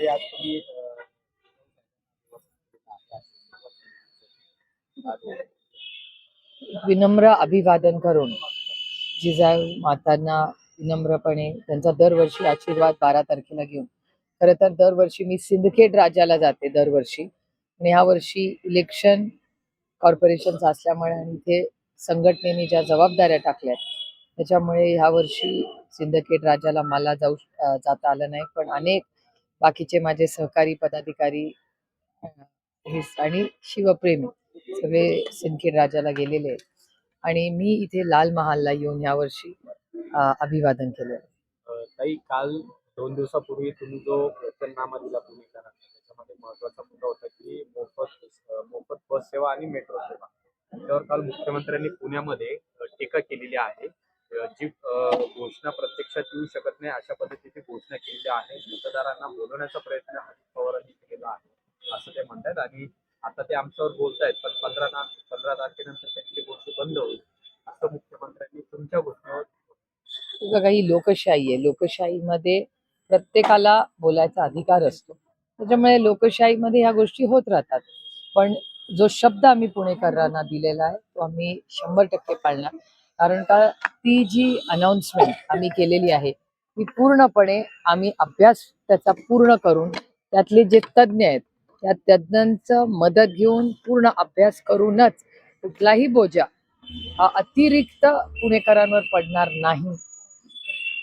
प्रकारे आज तुम्ही विनम्र अभिवादन करून जिजाऊ मातांना विनम्रपणे त्यांचा दरवर्षी आशीर्वाद 12 तारखेला घेऊन खरं तर दरवर्षी मी सिंदखेड राजाला जाते दरवर्षी. आणि ह्या वर्षी इलेक्शन कॉर्पोरेशन्स असल्यामुळे आणि इथे संघटनेने ज्या जबाबदाऱ्या टाकल्यात त्याच्यामुळे ह्या वर्षी सिंदखेड राजाला मला जाता आलं नाही. पण अनेक बाकीचे माझे सहकारी पदाधिकारी आणि शिवप्रेमी सगळे सिंदखेड राजाला गेलेले आहेत. आणि मी इथे लाल महालला येऊन यावर्षी अभिवादन केलं. ताई, काल 2 दिवसापूर्वी तुम्ही जो वचननामा दिला पुणेकरांना, त्याच्यामध्ये महत्वाचा मुद्दा होता की मोफत बस सेवा आणि मेट्रो सेवा. त्याच्यावर काल मुख्यमंत्र्यांनी पुण्यामध्ये टीका केलेली आहे. जी घोषणा प्रत्यक्षात येऊ शकत नाही अशा पद्धतीची घोषणा केलेली आहे. मतदारांना बोलवण्याचा प्रयत्न अजित पवारांनी केला आहे असं ते म्हणतात. आणि आता ते आमच्यावर बोलतायत, पण 15 तारखेनंतर त्यांची गोष्टी बंद होईल असं मुख्यमंत्र्यांनी तुमच्या घोषणेवर. बघा, ही लोकशाही आहे. लोकशाहीमध्ये प्रत्येकाला बोलायचा अधिकार असतो. त्याच्यामुळे लोकशाहीमध्ये ह्या गोष्टी होत राहतात. पण जो शब्द आम्ही पुणेकरांना दिलेला आहे तो आम्ही 100% पाळणार. कारण का ती जी अनाउन्समेंट आम्ही केलेली आहे ती पूर्णपणे आम्ही अभ्यास त्याचा पूर्ण करून त्यातले जे तज्ज्ञ आहेत त्या तज्ज्ञांचं मदत घेऊन पूर्ण अभ्यास करूनच कुठलाही बोजा हा अतिरिक्त पुणेकरांवर पडणार नाही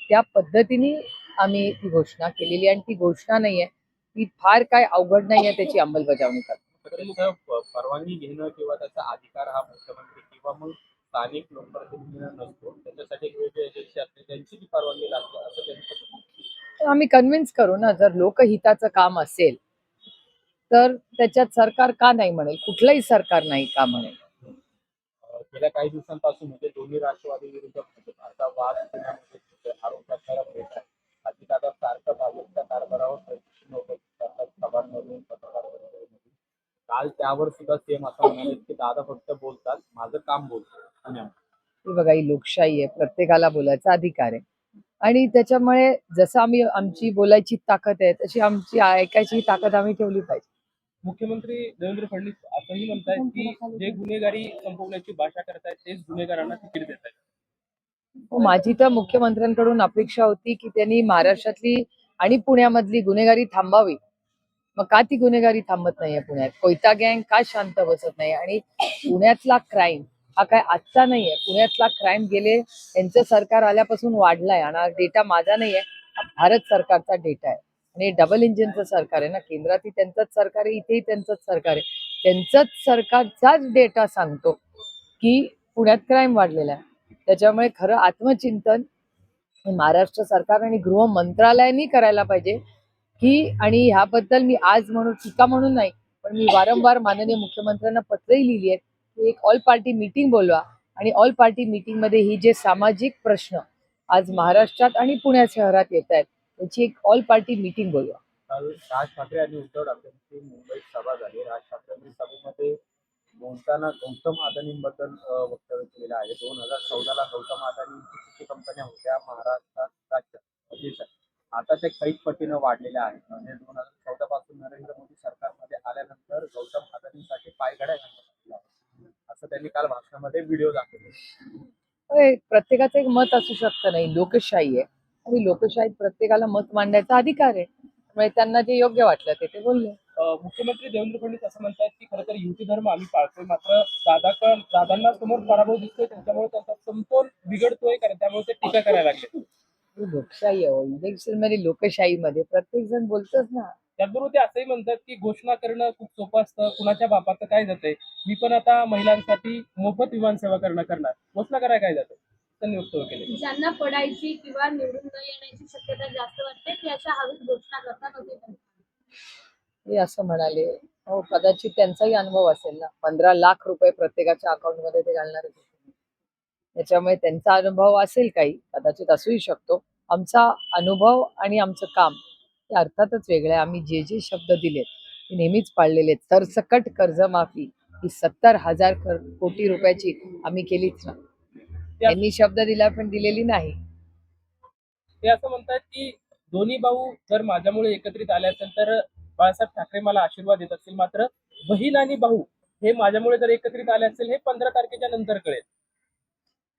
त्या पद्धतीने आम्ही ती घोषणा केलेली. आणि ती घोषणा नाहीये, ती फार काय अवघड नाहीये त्याची अंमलबजावणी करतो. परवानगी घेणं किंवा त्याचा अधिकार हा मुख्यमंत्री किंवा मग स्थानिक लोकप्रतिनिधींना नसतो. त्याच्यासाठी एक वेगळी एजन्सी असते, त्यांची ती परवानगी लागते असं त्यांचं. आम्ही कन्व्हिन्स करू ना. जर लोकहिताचं काम असेल तर त्याच्यात सरकार का नाही म्हणेल? कुठलंही सरकार नाही का म्हणेल? गेल्या काही दिवसांपासून म्हणजे दोन्ही राष्ट्रवादी विरुद्ध असा वाद पुण्यामध्ये आरोप करणारा भेट आहे. अजितदादा सारखं भाजपच्या कारभारावर प्रश्न करतात सभांमधून, पत्रकार परिषदेमधून. काल त्यावर सुद्धा सेम असं म्हणाले की दादा फक्त बोलतात, माझं काम बोलतं पुण्यामध्ये. बघा, ही लोकशाही आहे. प्रत्येकाला बोलायचा अधिकार आहे. आणि त्याच्यामुळे जसं आम्ही आमची बोलायची ताकद आहे तशी आमची ऐकायची ताकद आम्ही ठेवली पाहिजे. मुख्यमंत्री देवेंद्र फडणवीस असंही म्हणतायत की जे गुन्हेगारी संपवण्याची भाषा करतायत तेच गुन्हेगारांना तिकीट देत आहेत. माझी तर मुख्यमंत्र्यांकडून अपेक्षा होती की त्यांनी महाराष्ट्रातली आणि पुण्यामधली गुन्हेगारी थांबावी. मग का ती गुन्हेगारी थांबत नाहीये पुण्यात? कोयता गँग का शांत बसत नाही? आणि पुण्यातला क्राईम हा काय आजचा नाहीये. पुण्यातला क्राईम गेले यांचं सरकार आल्यापासून वाढलाय. आणि डेटा माझा नाहीये, हा भारत सरकारचा डेटा आहे. आणि डबल इंजिनचं सरकार आहे ना. केंद्रातही त्यांचंच सरकार आहे, इथेही त्यांचंच सरकार आहे. त्यांचंच सरकारचाच डेटा सांगतो की पुण्यात क्राईम वाढलेला आहे. त्याच्यामुळे खरं आत्मचिंतन महाराष्ट्र सरकार आणि गृह मंत्रालयाने करायला पाहिजे की. आणि ह्याबद्दल मी आज म्हणून टीका म्हणून नाही, पण मी वारंवार माननीय मुख्यमंत्र्यांना पत्रही लिहिली आहेत की एक ऑल पार्टी मीटिंग बोलवा. आणि ऑल पार्टी मीटिंग मध्ये ही जे सामाजिक प्रश्न आज महाराष्ट्रात आणि पुणे शहरात येत आहेत त्याची एक ऑल पार्टी मीटिंग बोलवा. काल राज ठाकरे आणि उद्धव ठाकरेंची मुंबईत सभा झाली. राज ठाकरेंनी सभेमध्ये बोलताना गौतम अदानींबद्दल वक्तव्य केलेलं आहे. 2014ला गौतम अदानींची किती कंपन्या होत्या महाराष्ट्रात राज्यात, आता ते कैक पटीनं वाढलेल्या आहेत. म्हणजे 2014 पासून नरेंद्र मोदी सरकारमध्ये आल्यानंतर गौतम अदानींसाठी पायघड्या घालण्यात असं त्यांनी काल भाषणामध्ये व्हिडिओ दाखवले. प्रत्येकाचं एक मत असू शकतं. नाही, लोकशाही आहे आणि लोकशाहीत प्रत्येकाला मत मांडायचा अधिकार आहे. त्यामुळे त्यांना जे योग्य वाटलं ते बोलले. मुख्यमंत्री देवेंद्र फडणवीस असं म्हणतात की खरं तर युती धर्म आम्ही पाळतोय, मात्र दादांना समोर पराभव दिसतोय, त्यांच्यामुळे त्यांचा समतोल बिघडतोय, कारण त्यामुळे ते टीका करायला लागले. लोकशाही आहे. इलेक्शन मध्ये लोकशाहीमध्ये प्रत्येक जण बोलतोच ना. त्याचबरोबर ते असंही म्हणतात की घोषणा करणं खूप सोपं असतं, कुणाच्या बापाचं काय जातंय. मी पण आता महिलांसाठी मोफत विमान सेवा करणार, घोषणा करायला काय जातं. त्यांनी वक्तव्य केले. ज्यांना पडायची किंवा निवडून न येण्याची शक्यता जास्त वाटते की अशा हवेत घोषणा करतात होते. हे असं म्हणाले. हो, कदाचित त्यांचाही अनुभव असेल ना. 15 लाख रुपये प्रत्येकाच्या अकाउंटमध्ये ते घालणार. त्याच्यामुळे त्यांचा अनुभव असेल काही, कदाचित असूही शकतो. आमचा अनुभव आणि आमचं काम हे अर्थातच वेगळं आहे. आम्ही जे जे शब्द दिलेत ते नेहमीच पाळलेले. सरसकट कर्जमाफी ही 70,000 कोटी रुपयाची आम्ही केलीच ना. त्यांनी शब्द दिला पण दिलेली नाही. ते असं म्हणतात की दोन्ही भाऊ जर माझ्यामुळे एकत्रित आले असेल तर बाळासाहेब ठाकरे मला आशीर्वाद देत असतील, मात्र बहीण आणि भाऊ हे माझ्यामुळे जर एकत्रित आले असतील हे 15 तारखेच्या नंतर कळेल.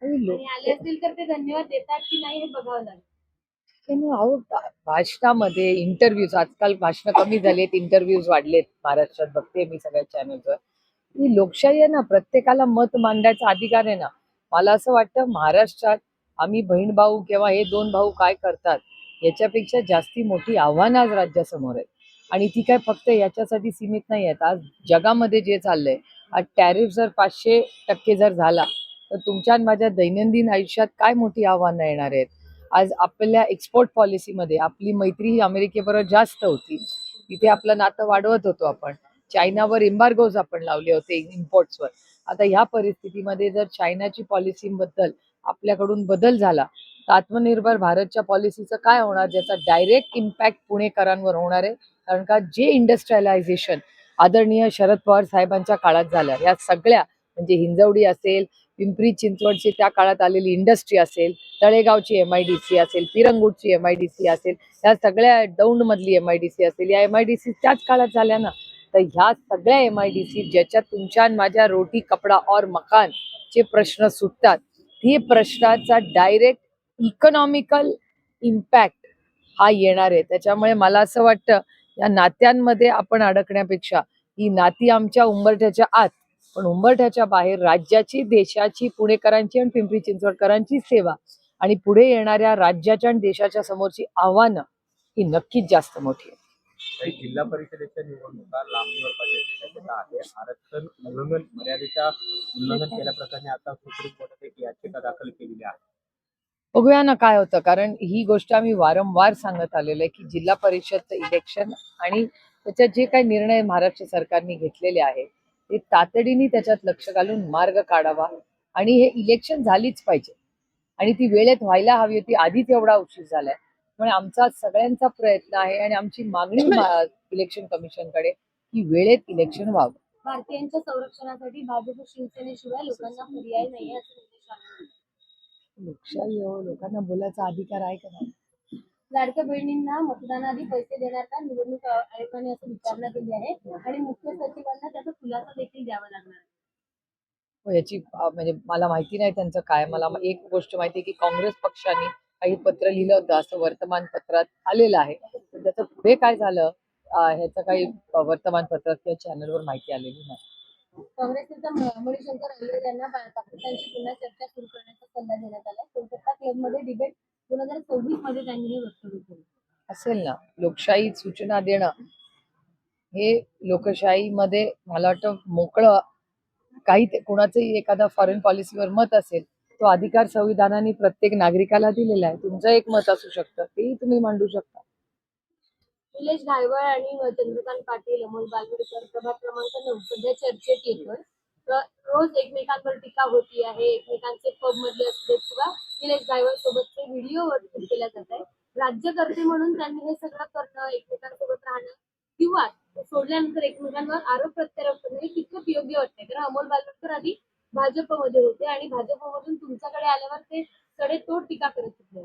आणि आणि आले असतील तर ते धन्यवाद देतात की नाही हे बघावं लागेल. अहो भाषणामध्ये इंटरव्ह्यूज, आजकाल भाषणं कमी झालीत, इंटरव्ह्यूज वाढलेत महाराष्ट्रात, बघते मी सगळ्या चॅनलवर. ही लोकशाही आहे ना, प्रत्येकाला मत मांडायचा अधिकार आहे ना. मला असं वाटतं महाराष्ट्रात आम्ही बहीण भाऊ किंवा हे दोन भाऊ काय करतात याच्यापेक्षा जास्ती मोठी आव्हानं आज राज्यासमोर आहेत. आणि ती काय फक्त याच्यासाठी सीमित नाही आहेत. आज जगामध्ये जे चाललंय, आज टॅरिफ जर 500% जर झाला तर तुमच्या आणि माझ्या दैनंदिन आयुष्यात काय मोठी आव्हानं येणार आहेत. आज आपल्या एक्सपोर्ट पॉलिसीमध्ये आपली मैत्री ही अमेरिकेबरोबर जास्त होती, तिथे आपलं नातं वाढवत होतो आपण. चायनावर एम्बार्गोज आपण लावले होते इम्पोर्ट्सवर. आता ह्या परिस्थितीमध्ये जर चायनाची पॉलिसीबद्दल आपल्याकडून बदल झाला तर आत्मनिर्भर भारतच्या पॉलिसीचं काय होणार, ज्याचा डायरेक्ट इम्पॅक्ट पुणेकरांवर होणार आहे. कारण का जे इंडस्ट्रियलायझेशन आदरणीय शरद पवार साहेबांच्या काळात झालं, या सगळ्या म्हणजे हिंजवडी असेल, पिंपरी चिंचवडची त्या काळात आलेली इंडस्ट्री असेल, तळेगावची MIDC असेल, पिरंगुटची MIDC असेल, या सगळ्या दौंडमधली MIDC असेल, या MIDC त्याच काळात झाल्या ना. तर ह्या सगळ्या MIDC ज्याच्यात तुमच्या आणि माझ्या रोटी कपडा और मकान चे प्रश्न सुटतात, ही प्रश्नाचा डायरेक्ट इकॉनॉमिकल इम्पॅक्ट हा येणार आहे. त्याच्यामुळे मला असं वाटतं या नात्यांमध्ये आपण अडकण्यापेक्षा ही नाती आमच्या उंबरठ्याच्या आत, पण उंबरठ्याच्या बाहेर राज्याची, देशाची, पुणेकरांची आणि पिंपरी चिंचवडकरांची सेवा आणि पुढे येणाऱ्या राज्याच्या आणि देशाच्या समोरची आव्हानं ही नक्कीच जास्त मोठी आहे. काही जिल्हा परिषदेच्या निवडणुका लांबणीवर पडण्याची शक्यता आहे. आरक्षण उल्लंघन मर्यादेच्या उल्लंघन केल्याप्रकरणी आता सुप्रीम कोर्टात एक याचिका दाखल केलेली आहे. बघूया ना काय होतं, कारण ही गोष्ट आम्ही वारंवार सांगत आलेलो आहे की जिल्हा परिषदचं इलेक्शन आणि त्याच्यात जे काही निर्णय महाराष्ट्र सरकारने घेतलेले आहे ते तातडीने त्याच्यात लक्ष घालून मार्ग काढावा. आणि हे इलेक्शन झालीच पाहिजे आणि ती वेळेत व्हायला हवी होती, आधीच एवढा उशीर झालाय. त्यामुळे आमचा सगळ्यांचा प्रयत्न आहे आणि आमची मागणी इलेक्शन कमिशनकडे की वेळेत इलेक्शन व्हावं. भारतीयांच्या संरक्षणासाठी भाजप शिवसेनेशिवाय लोकांना पर्याय नाहीये असं निलेश राणे. लोकशाही हो, लोकांना बोलायचा अधिकार आहे का नाही? लाडक्या बहिणींना मतदानाआधी पैसे देणार का, निवडणूक आयोगाने असं विचारणा केली आहे आणि मुख्य सचिवांना त्याचा खुलासा देखील द्यावा लागणार आहे. याची म्हणजे मला माहिती नाही त्यांचं काय. मला एक गोष्ट माहिती आहे की काँग्रेस पक्षाने काही पत्र लिहिलं होतं असं वर्तमानपत्रात आलेलं आहे, पण त्याचं पुढे काय झालं ह्याचं काही वर्तमानपत्रात किंवा चॅनलवर माहिती आलेली नाही. काँग्रेस नेता मणिशंकर अय्यर यांना पाकिस्तानशी पुन्हा चर्चा सुरू करण्याचा सल्ला देण्यात आला. कोलकाता क्लबमध्ये डिबेट 2026 मध्ये त्यांनी हे वक्तव्य केलं. असेल ना, लोकशाही सूचना देणं हे लोकशाहीमध्ये मला वाटतं मोकळं, काही कोणाचंही एखादा फॉरेन पॉलिसीवर मत असेल तो अधिकार संविधानाने प्रत्येक नागरिकाला दिलेला आहे. तुमचं एक मत असू शकतं, तेही तुम्ही मांडू शकता. निलेश घायवळ आणि चंद्रकांत पाटील, अमोल बालवडकर प्रभाग क्रमांक 9 सध्या चर्चेत येतोय. तर रोज एकमेकांवर टीका होती आहे. एकमेकांचे पब मधले असू देत किंवा निलेश घायवळ सोबतचे व्हिडिओ केल्या जात आहे. राज्यकर्ते म्हणून त्यांनी हे सगळं करणं, एकमेकांसोबत राहणं किंवा सोडल्यानंतर एकमेकांवर आरोप प्रत्यारोप करणं हे कितपत योग्य वाटतंय? कारण अमोल बालवडकर आधी भाजपमध्ये होते आणि भाजपमधून तुमच्याकडे आल्यावर ते सडेतोड टीका करत होते.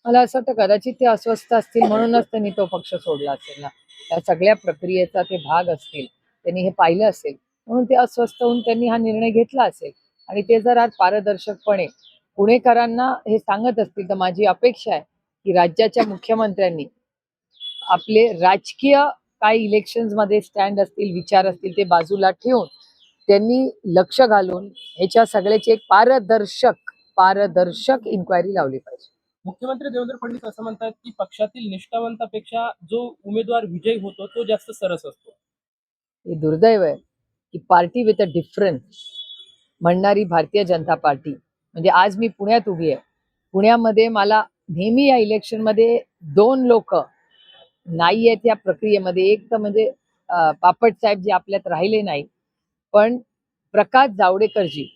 मला असं वाटतं कदाचित ते अस्वस्थ असतील म्हणूनच त्यांनी तो पक्ष सोडला असेल ना. त्या सगळ्या प्रक्रियेचा ते भाग असतील, त्यांनी हे पाहिलं असेल म्हणून ते अस्वस्थ होऊन त्यांनी हा निर्णय घेतला असेल. आणि ते जर आज पारदर्शकपणे पुणेकरांना हे सांगत असतील तर माझी अपेक्षा आहे की राज्याच्या मुख्यमंत्र्यांनी आपले राजकीय काय इलेक्शन्स मध्ये स्टँड असतील, विचार असतील, ते बाजूला ठेवून त्यांनी लक्ष घालून ह्याच्या सगळ्याची एक पारदर्शक इन्क्वायरी लावली पाहिजे. मुख्यमंत्री देवेंद्र फडणवीस असं म्हणतात की पक्षातील निष्ठावंतापेक्षा जो उमेदवार विजयी होतो तो जास्त सरस असतो. हे दुर्दैव आहे की party with a difference म्हणणारी Bharatiya Janata party, म्हणजे आज मी पुण्यात उभी आहे. पुण्यामध्ये मला नेहमी या इलेक्शनमध्ये दोन लोक नाही आहेत या प्रक्रियेमध्ये. एक तर म्हणजे पापट साहेब जे आपल्यात राहिले नाही, पण प्रकाश जावडेकरजी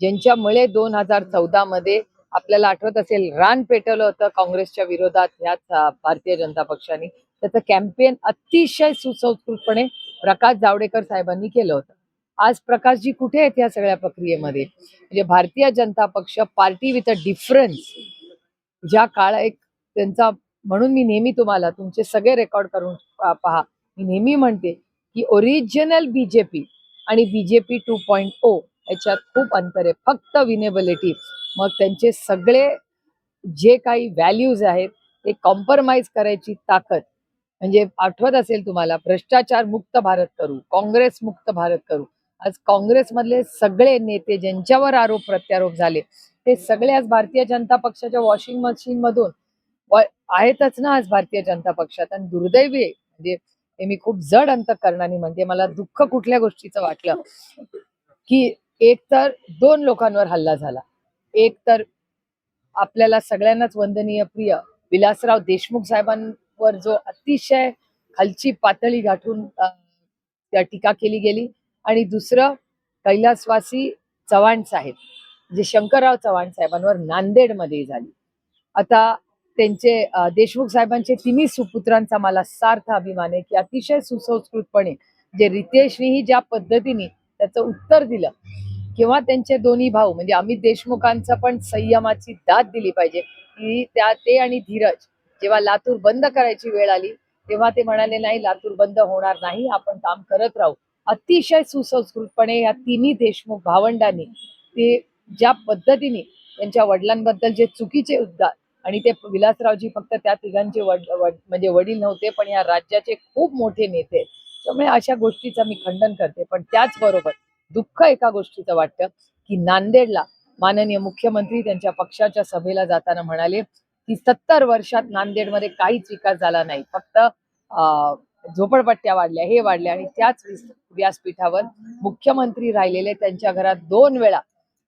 ज्यांच्यामुळे 2014 मध्ये आपल्याला आठवत असेल रान पेटवलं होतं काँग्रेसच्या विरोधात ह्याच भारतीय जनता पक्षाने. त्याचं कॅम्पेन अतिशय सुसंस्कृतपणे प्रकाश जावडेकर साहेबांनी केलं होतं. आज प्रकाशजी कुठे आहेत या सगळ्या प्रक्रियेमध्ये? म्हणजे भारतीय जनता पक्ष पार्टी विथ अ डिफरन्स ज्या काळ एक त्यांचा म्हणून मी नेहमी तुम्हाला तुमचे सगळे रेकॉर्ड करून पहा. मी नेहमी म्हणते की ओरिजिनल बीजेपी आणि बीजेपी 2.0 याच्यात खूप अंतर आहे. फक्त विनेबिलिटी, मग त्यांचे सगळे जे काही व्हॅल्यूज आहेत ते कॉम्प्रोमाइज करायची ताकद. म्हणजे आठवत असेल तुम्हाला, भ्रष्टाचार मुक्त भारत करू, काँग्रेस मुक्त भारत करू. आज काँग्रेसमधले सगळे नेते ज्यांच्यावर आरोप प्रत्यारोप झाले ते सगळे आज भारतीय जनता पक्षाच्या वॉशिंग मशीन मधून आहेतच ना आज भारतीय जनता पक्षात. आणि दुर्दैवी आहे, म्हणजे हे मी खूप जड अंतःकरणाने म्हणते, मला दुःख कुठल्या गोष्टीचं वाटलं की एक तर 2 लोकांवर हल्ला झाला. एक तर आपल्याला सगळ्यांनाच वंदनीय प्रिय विलासराव देशमुख साहेबांवर जो अतिशय खालची पातळी गाठून त्या टीका केली गेली, आणि दुसरं कैलासवासी चव्हाण साहेब, जे शंकरराव चव्हाण साहेबांवर नांदेडमध्ये झाली. आता त्यांचे देशमुख साहेबांचे तिन्ही सुपुत्रांचा मला सार्थ अभिमान आहे की अतिशय सुसंस्कृतपणे जे रितेशनेही ज्या पद्धतीने त्याचं उत्तर दिलं, किंवा त्यांचे दोन्ही भाऊ म्हणजे अमित देशमुखांचं पण संयमाची दाद दिली पाहिजे की ते आणि धीरज जेव्हा लातूर बंद करायची वेळ आली तेव्हा ते म्हणाले नाही, लातूर बंद होणार नाही, आपण काम करत राहू. अतिशय सुसंस्कृतपणे या तिन्ही देशमुख भावंडांनी ते ज्या पद्धतीने त्यांच्या वडिलांबद्दल जे चुकीचे उद्गार, आणि ते विलासरावजी फक्त त्या तिघांचे म्हणजे वडील नव्हते, पण या राज्याचे खूप मोठे नेते आहेत. त्यामुळे अशा गोष्टीचं मी खंडन करते. पण त्याचबरोबर दुःख एका गोष्टीचं वाटतं की नांदेडला माननीय मुख्यमंत्री त्यांच्या पक्षाच्या सभेला जाताना म्हणाले की 70 वर्षात नांदेडमध्ये काहीच विकास झाला नाही, फक्त झोपडपट्ट्या वाढल्या, हे वाढल्या. आणि त्याच व्यासपीठावर मुख्यमंत्री राहिलेले, त्यांच्या घरात 2 वेळा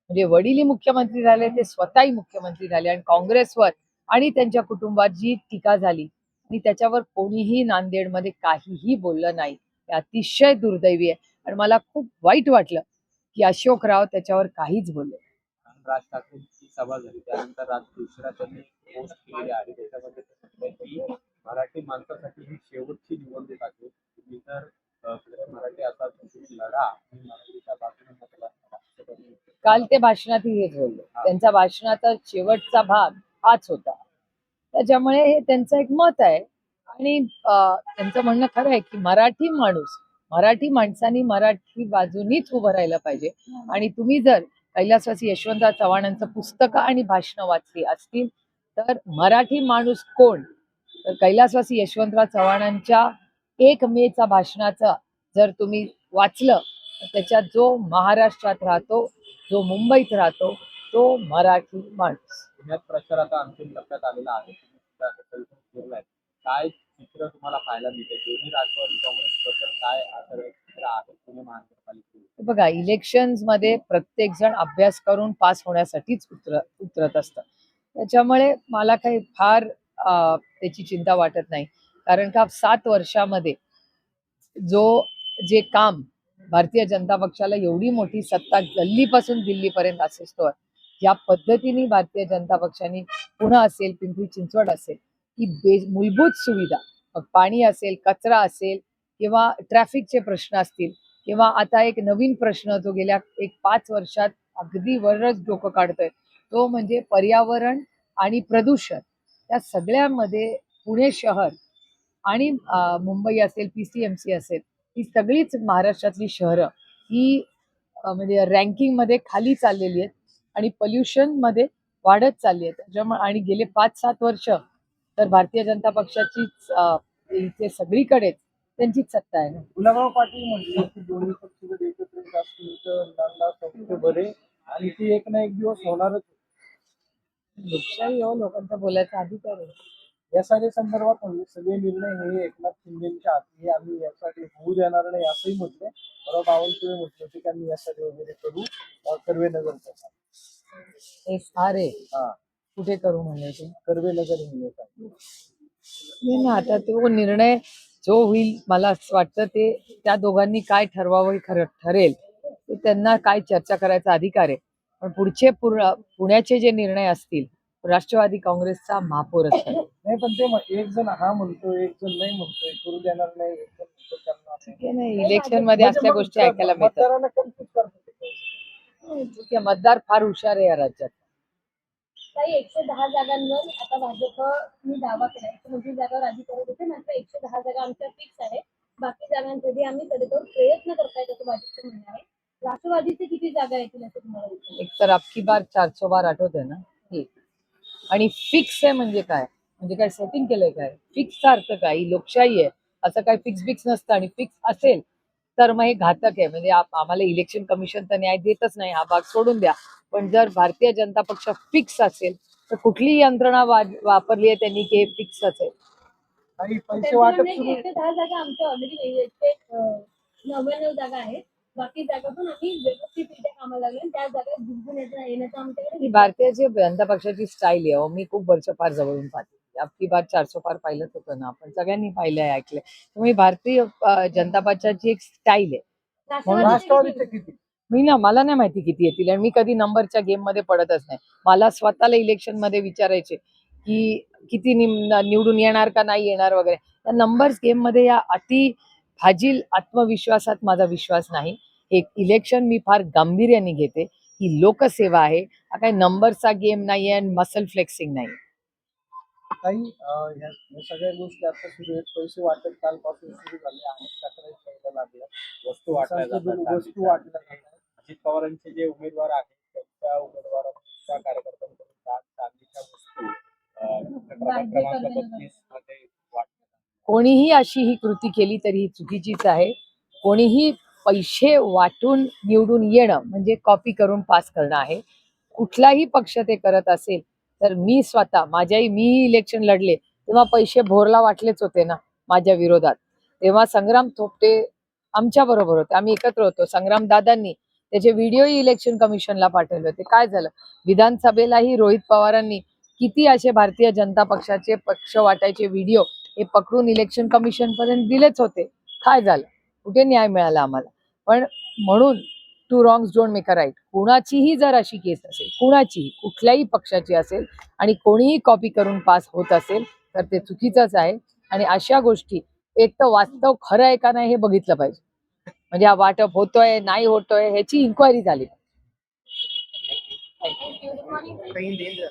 म्हणजे वडीलही मुख्यमंत्री राहिले, ते स्वतःही मुख्यमंत्री राहिले, आणि काँग्रेसवर आणि त्यांच्या कुटुंबात जी टीका झाली आणि त्याच्यावर कोणीही नांदेडमध्ये काहीही बोललं नाही. हे अतिशय दुर्दैवी आहे. आणि मला खूप वाईट वाटलं की अशोकराव त्याच्यावर काहीच बोलले. राज ठाकरेंची सभा झाली त्यानंतर राज दुसरा त्यांनी पोस्ट केलेली आहे, त्याच्यामध्ये ते म्हणताय की मराठी माणसासाठी ही शेवटची निवडणूक आहे. तुम्ही जर मराठी असाल तर तुम्ही लढा आणि मराठीच्या बाजूने मतदान करा, असं त्यांनी म्हटलं. काल ते भाषणातही हेच बोलले. त्यांचा भाषणाचा शेवटचा भाग हाच होता. त्याच्यामुळे हे त्यांचं एक मत आहे. आणि त्यांचं म्हणणं खरं आहे की मराठी माणसांनी मराठी बाजूनीच उभं राहिलं पाहिजे. आणि तुम्ही जर कैलासवासी यशवंतराव चव्हाणांचं पुस्तकं आणि भाषणं वाचली असतील तर मराठी माणूस कोण, तर कैलासवासी यशवंतराव चव्हाणांच्या 1 मेचा भाषणाचं जर तुम्ही वाचलं तर त्याच्यात जो महाराष्ट्रात राहतो, जो मुंबईत राहतो, तो मराठी माणूस. पुण्यात प्रचार आता अंतिम टप्प्यात आलेला आहे. तुम्ही सुद्धा आता परिसर फिरलाय. काय चित्र तुम्हाला पाहायला मिळते? दोन्ही राष्ट्रवादी काँग्रेस बद्दल काय आता चित्र आहे पुणे महानगरपालिकेत? बघा, इलेक्शन्स मध्ये प्रत्येक जण अभ्यास करून पास होण्यासाठीच उतरत असतं. त्याच्यामुळे मला काही फार त्याची चिंता वाटत नाही. कारण का 7 वर्षामध्ये जे काम भारतीय जनता पक्षाला एवढी मोठी सत्ता गल्लीपासून दिल्लीपर्यंत असेल, ज्या पद्धतीने भारतीय जनता पक्षाने पुणे असेल, पिंपरी चिंचवड असेल, ही मूलभूत सुविधा, मग पाणी असेल, कचरा असेल, किंवा ट्रॅफिकचे प्रश्न असतील, किंवा आता एक नवीन प्रश्न जो गेल्या 5 वर्षात अगदी वरच डोकं काढतोय, तो म्हणजे पर्यावरण आणि प्रदूषण. त्या सगळ्यामध्ये पुणे शहर आणि मुंबई असेल, PCMC असेल, ही सगळीच महाराष्ट्रातली शहरं ही म्हणजे रँकिंग मध्ये खाली चाललेली आहेत आणि पोल्युशन मध्ये वाढत चालली आहेत. त्याच्यामुळे आणि गेले 5-7 वर्ष तर भारतीय जनता पक्षाचीच इथे सगळीकडेच त्यांचीच सत्ता आहे ना. गुलाबराव पाटील म्हटले की दोन्ही पक्ष जर एकत्र येत असतील तर नांदा सौख्य बरे, आणि ती एक ना एक दिवस होणारच. लोकशाही हो, लोकांचा बोलायचा अधिकार आहे. यासाठी संदर्भात म्हणजे सगळे निर्णय हे एकनाथ शिंदेच्या हाती, आम्ही यासाठी होऊ देणार नाही असंही म्हटले. परवा बावनकुळे म्हटले होते की आम्ही यासाठी वगैरे करू, कर्वेनगरचा. हे फार आहे. हा, कुठे करू म्हणायचे? कर्वेनगर म्हणत. नाही ना, आता तो निर्णय जो होईल, मला असं वाटतं ते त्या दोघांनी काय ठरवावं हे खरं ठरेल. ते त्यांना काय चर्चा करायचा अधिकार आहे. पण पुढचे पुण्याचे जे निर्णय असतील, राष्ट्रवादी काँग्रेसचा महापौर असतात. नाही, पण ते एक जण हा म्हणतोय, एक जण नाही म्हणतोय, करू देणार नाही, एक जण म्हणतो करणार नाही. ठीक आहे ना, इलेक्शन मध्ये असल्या गोष्टी ऐकायला मिळतात. मतदारांना कन्फ्युज करतात. ठीक आहे, मतदार फार हुशार आहे या राज्यात. काही 110 जागांवर आता भाजपने दावा केला. 129 जागावर आधी करत होते, मात्र 110 जागा आमच्या फिक्स आहे. बाकी जागांसाठी आम्ही तडजोड प्रयत्न करतायत असं भाजपचं म्हणणं आहे. राष्ट्रवादीचे किती जागा येतील असं तुम्हाला वाटतं? एक तर अबकी बार 400 बार आठवते ना, एक. आणि फिक्स आहे म्हणजे काय, म्हणजे काय सेटिंग केलंय काय, फिक्सचा अर्थ काय, ही लोकशाही आहे. असं काय फिक्स बिक्स नसतं, आणि फिक्स असेल तर मग हे घातक आहे. म्हणजे आम्हाला इलेक्शन कमिशन तर न्याय देतच नाही, हा भाग सोडून द्या. पण जर भारतीय जनता पक्ष फिक्स असेल तर कुठली यंत्रणा वापरली आहे त्यांनी की हे फिक्स असेल? काही पैसे त्यांचं वाटप म्हणणं आहे की सुरू 110 जागा आमच्या ऑलरेडी 99 जागा आहेत. बाकी जागा पण आम्ही व्यवस्थितरित्या कामाला लागले, त्या जागा जिंकून येण्याचा आमच्याकडे ही भारतीय जनता पक्षाची स्टाईल आहे. मी खूप वर्ष फार जवळून पाहते. अबकी बार 400 पार पाहिलंच होतं ना आपण, सगळ्यांनी पाहिलंय, ऐकलंय. त्यामुळे भारतीय जनता पक्षाची एक स्टाईल आहे. राष्ट्रवादीचे किती? मला नाही माहिती किती येतील, आणि मी कधी नंबरच्या गेम मध्ये पडतच नाही. मला स्वतःला इलेक्शन मध्ये विचारायचे की किती निवडून येणार का नाही येणार वगैरे. त्या नंबर्स गेम मध्ये या अति फाजील आत्मविश्वासात माझा विश्वास नाही. एक इलेक्शन मी फार गांभीर्याने घेते. ही लोकसेवा आहे, हा काही नंबरचा गेम नाहीये आणि मसल फ्लेक्सिंग नाही. काही ह्या सगळ्या गोष्टी आता सुरू आहेत. पैसे वाटप कालपासून सुरू झाले आणि तक्रारी यायला लागल्या. वस्तू वाटल्या संसदेत जातात. वस्तू वाटल्या जातात. अजित पवारांचे जे उमेदवार आहेत त्यांच्या उमेदवारांच्या कार्यकर्त्यांकडून आज चांदीच्या वस्तू प्रभाग क्रमांक 32 मध्ये वाटल्या. कोणीही अशी ही कृती केली तरी ही चुकीचीच आहे. कोणीही पैसे वाटून निवडून येणं म्हणजे कॉपी करून पास करणं आहे. कुठलाही पक्ष ते करत असेल तर मी स्वतः मी इलेक्शन लढले तेव्हा पैसे भोरला वाटलेच होते ना माझ्या विरोधात. तेव्हा संग्राम थोपटे आमच्या बरोबर होते, आम्ही एकत्र होतो. संग्राम दादांनी त्याचे व्हिडिओही इलेक्शन कमिशनला पाठवले होते. काय झालं, विधानसभेलाही रोहित पवारांनी किती असे भारतीय जनता पक्षाचे पक्ष वाटायचे व्हिडिओ हे पकडून इलेक्शन कमिशन पर्यंत दिलेच होते. काय झालं, कुठे न्याय मिळाला आम्हाला? पण म्हणून two wrongs don't make a right. कुणाचीही जर अशी केस असेल, कुणाचीही कुठल्याही पक्षाची असेल, आणि कोणीही कॉपी करून पास होत असेल तर ते चुकीचंच आहे. आणि अशा गोष्टी एक तर वास्तव खरं आहे का नाही हे बघितलं पाहिजे. म्हणजे हा वाटप होतोय नाही होतोय ह्याची इन्क्वायरी झाली. Good morning.